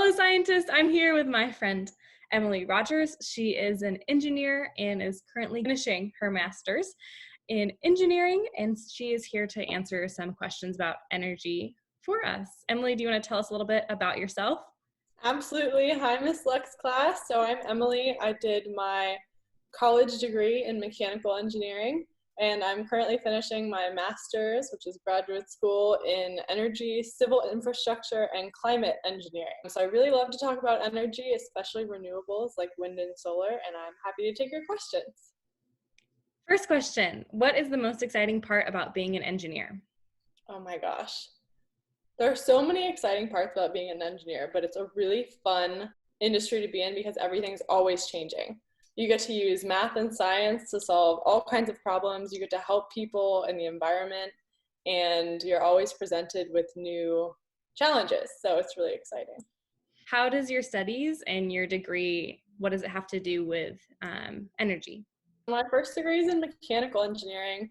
Hello, scientists. I'm here with my friend, Emily Rogers. She is an engineer and is currently finishing her master's in engineering, and she is here to answer some questions about energy for us. Emily, do you want to tell us a little bit about yourself? Absolutely. Hi, Miss Lux class. So I'm Emily. I did my college degree in mechanical engineering, and I'm currently finishing my master's, which is graduate school in energy, civil infrastructure, and climate engineering. So I really love to talk about energy, especially renewables like wind and solar, and I'm happy to take your questions. First question, what is the most exciting part about being an engineer? Oh my gosh. There are so many exciting parts about being an engineer, but it's a really fun industry to be in because everything's always changing. You get to use math and science to solve all kinds of problems. You get to help people in the environment, and you're always presented with new challenges. So it's really exciting. How does your studies and your degree, what does it have to do with energy? My first degree is in mechanical engineering.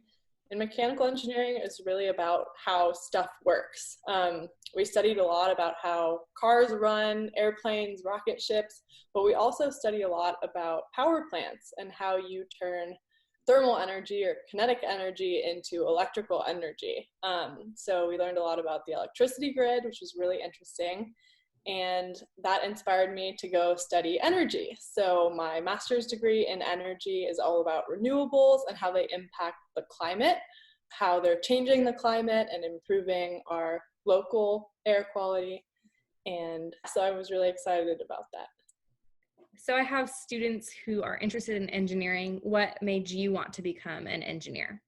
And mechanical engineering is really about how stuff works. We studied a lot about how cars run, airplanes, rocket ships, but we also study a lot about power plants and how you turn thermal energy or kinetic energy into electrical energy. So we learned a lot about the electricity grid, which was really interesting. And that inspired me to go study energy. So my master's degree in energy is all about renewables and how they impact the climate, how they're changing the climate and improving our local air quality. And so I was really excited about that. So I have students who are interested in engineering. What made you want to become an engineer?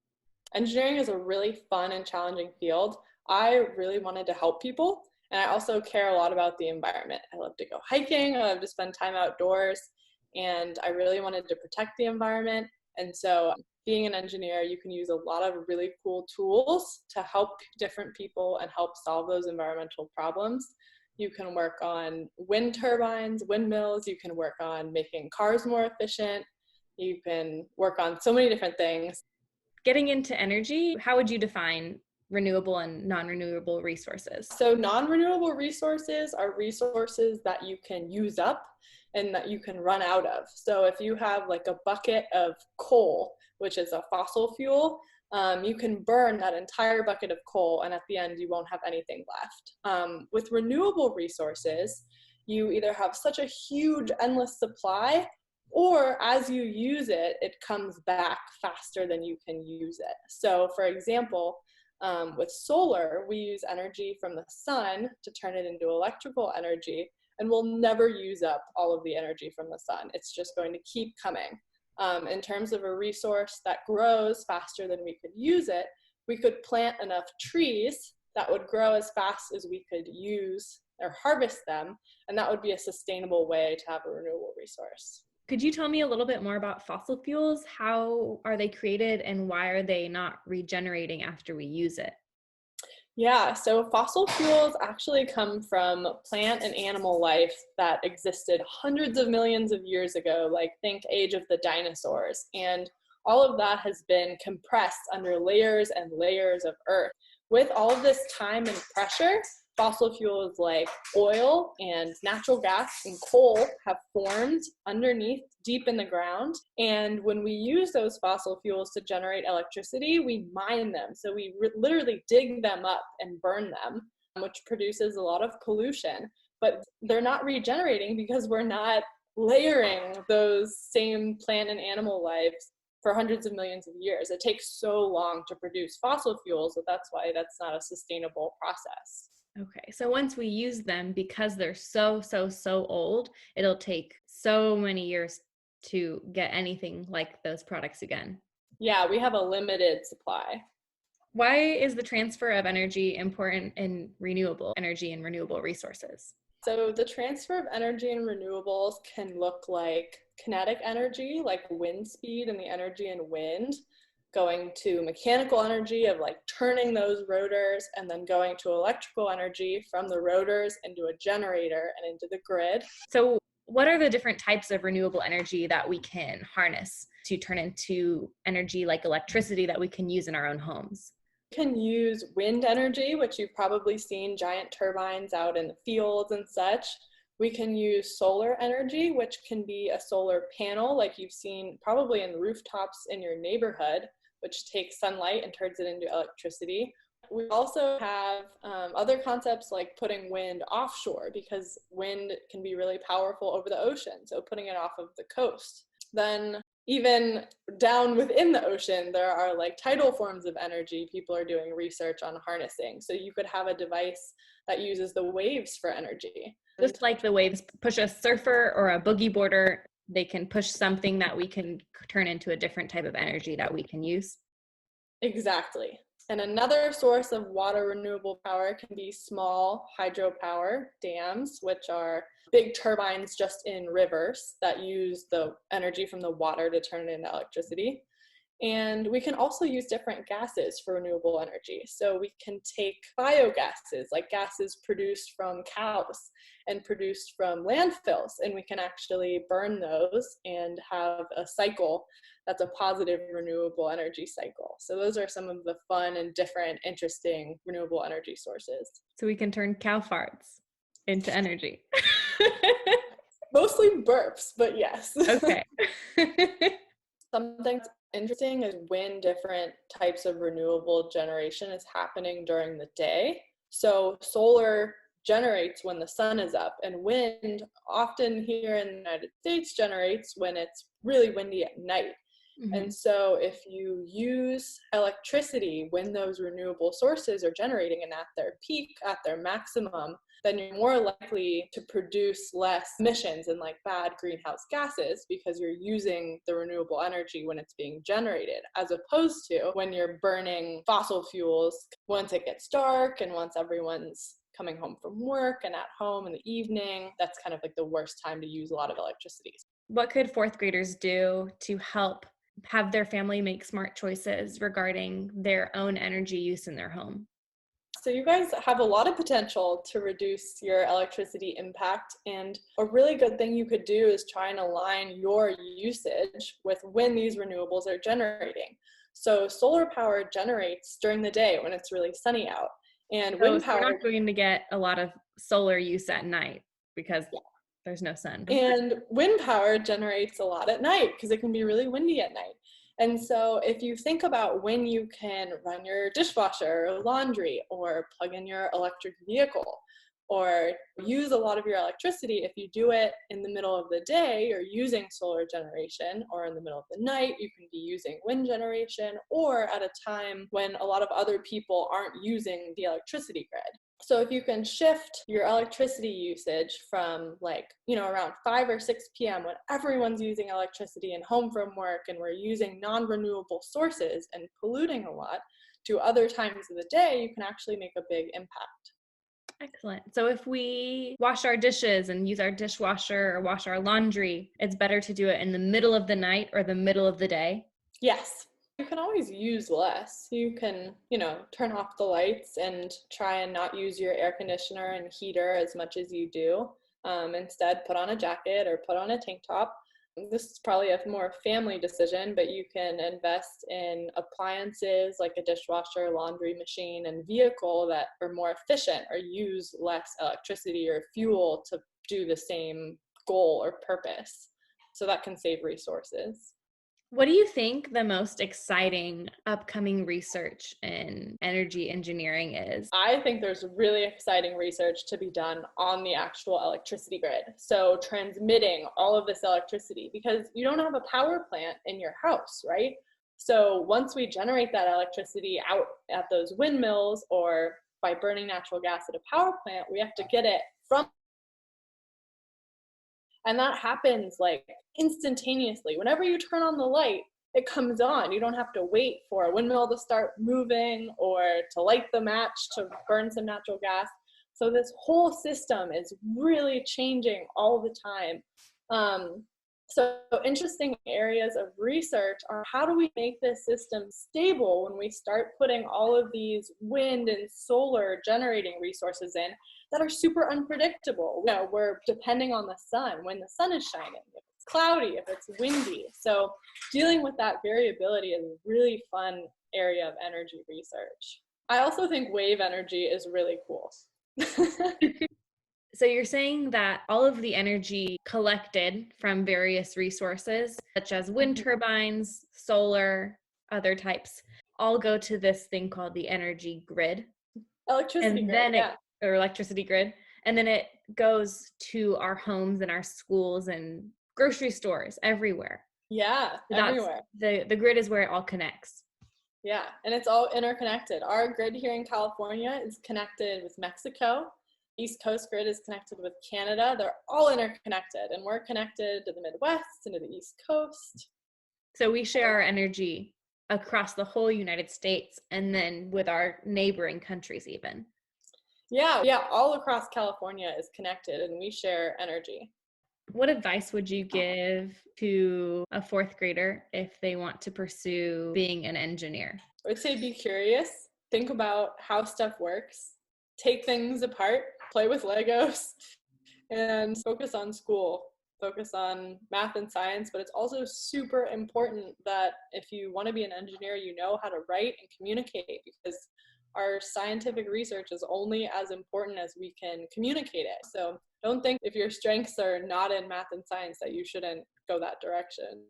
Engineering is a really fun and challenging field. I really wanted to help people. And I also care a lot about the environment. I love to go hiking, I love to spend time outdoors, and I really wanted to protect the environment. And so being an engineer, you can use a lot of really cool tools to help different people and help solve those environmental problems. You can work on wind turbines, windmills, you can work on making cars more efficient, you can work on so many different things. Getting into energy, how would you define renewable and non-renewable resources? So non-renewable resources are resources that you can use up and that you can run out of. So if you have like a bucket of coal, which is a fossil fuel, you can burn that entire bucket of coal, and at the end you won't have anything left. With renewable resources, you either have such a huge endless supply, or as you use it, it comes back faster than you can use it. So for example, with solar, we use energy from the sun to turn it into electrical energy, and we'll never use up all of the energy from the sun. It's just going to keep coming. In terms of a resource that grows faster than we could use it, we could plant enough trees that would grow as fast as we could use or harvest them, and that would be a sustainable way to have a renewable resource. Could you tell me a little bit more about fossil fuels? How are they created and why are they not regenerating after we use it? Yeah, so fossil fuels actually come from plant and animal life that existed hundreds of millions of years ago, like think age of the dinosaurs. And all of that has been compressed under layers and layers of earth. With all of this time and pressure, fossil fuels like oil and natural gas and coal have formed underneath deep in the ground. And when we use those fossil fuels to generate electricity, we mine them. So we literally dig them up and burn them, which produces a lot of pollution. But they're not regenerating because we're not layering those same plant and animal lives for hundreds of millions of years. It takes so long to produce fossil fuels, so that's why that's not a sustainable process. Okay, so once we use them, because they're so old, it'll take so many years to get anything like those products again. Yeah, we have a limited supply. Why is the transfer of energy important in renewable energy and renewable resources? So the transfer of energy in renewables can look like kinetic energy, like wind speed and the energy in wind, going to mechanical energy of like turning those rotors, and then going to electrical energy from the rotors into a generator and into the grid. So what are the different types of renewable energy that we can harness to turn into energy like electricity that we can use in our own homes? You can use wind energy, which you've probably seen giant turbines out in the fields and such. We can use solar energy, which can be a solar panel like you've seen probably in rooftops in your neighborhood, which takes sunlight and turns it into electricity. We also have other concepts like putting wind offshore, because wind can be really powerful over the ocean, so putting it off of the coast. Then even down within the ocean, there are like tidal forms of energy people are doing research on harnessing. So you could have a device that uses the waves for energy. Just like the waves push a surfer or a boogie boarder, they can push something that we can turn into a different type of energy that we can use. Exactly. And another source of water renewable power can be small hydropower dams, which are big turbines just in rivers that use the energy from the water to turn it into electricity. And we can also use different gases for renewable energy. So we can take biogases, like gases produced from cows and produced from landfills, and we can actually burn those and have a cycle that's a positive renewable energy cycle. So those are some of the fun and different, interesting renewable energy sources. So we can turn cow farts into energy. Mostly burps, but yes. Okay. Something that's interesting is when different types of renewable generation is happening during the day. So solar generates when the sun is up, and wind often here in the United States generates when it's really windy at night. Mm-hmm. And so if you use electricity when those renewable sources are generating and at their peak, at their maximum, then you're more likely to produce less emissions and like bad greenhouse gases, because you're using the renewable energy when it's being generated, as opposed to when you're burning fossil fuels once it gets dark and once everyone's coming home from work and at home in the evening. That's kind of like the worst time to use a lot of electricity. What could fourth graders do to help have their family make smart choices regarding their own energy use in their home? So you guys have a lot of potential to reduce your electricity impact, and a really good thing you could do is try and align your usage with when these renewables are generating. So solar power generates during the day when it's really sunny out, and wind power... We're not going to get a lot of solar use at night because there's no sun. And wind power generates a lot at night because it can be really windy at night. And so if you think about when you can run your dishwasher or laundry or plug in your electric vehicle or use a lot of your electricity, if you do it in the middle of the day, you're using solar generation, or in the middle of the night, you can be using wind generation, or at a time when a lot of other people aren't using the electricity grid. So if you can shift your electricity usage from around 5 or 6 p.m. when everyone's using electricity and home from work and we're using non-renewable sources and polluting a lot, to other times of the day, you can actually make a big impact. Excellent. So if we wash our dishes and use our dishwasher or wash our laundry, it's better to do it in the middle of the night or the middle of the day? Yes. You can always use less. You can, turn off the lights and try and not use your air conditioner and heater as much as you do. Instead, put on a jacket or put on a tank top. This is probably a more family decision, but you can invest in appliances like a dishwasher, laundry machine, and vehicle that are more efficient or use less electricity or fuel to do the same goal or purpose. So that can save resources. What do you think the most exciting upcoming research in energy engineering is? I think there's really exciting research to be done on the actual electricity grid. So transmitting all of this electricity, because you don't have a power plant in your house, right? So once we generate that electricity out at those windmills or by burning natural gas at a power plant, we have to get it from. And that happens like instantaneously. Whenever you turn on the light, it comes on. You don't have to wait for a windmill to start moving or to light the match to burn some natural gas. So this whole system is really changing all the time. So interesting areas of research are, how do we make this system stable when we start putting all of these wind and solar generating resources in that are super unpredictable? We're depending on the sun, when the sun is shining, if it's cloudy, if it's windy. So dealing with that variability is a really fun area of energy research. I also think wave energy is really cool. So you're saying that all of the energy collected from various resources, such as wind Mhm. turbines, solar, other types, all go to this thing called the energy grid. Electricity And grid, then yeah. or electricity grid. And then it goes to our homes and our schools and grocery stores everywhere. Yeah, So that's everywhere. the grid is where it all connects. Yeah, and it's all interconnected. Our grid here in California is connected with Mexico. East Coast grid is connected with Canada. They're all interconnected, and we're connected to the Midwest and to the East Coast. So we share our energy across the whole United States and then with our neighboring countries even. Yeah, yeah, all across California is connected, and we share energy. What advice would you give to a fourth grader if they want to pursue being an engineer? I would say be curious, think about how stuff works, take things apart, play with Legos, and focus on school, focus on math and science. But it's also super important that if you want to be an engineer, you know how to write and communicate, because our scientific research is only as important as we can communicate it. So don't think if your strengths are not in math and science that you shouldn't go that direction.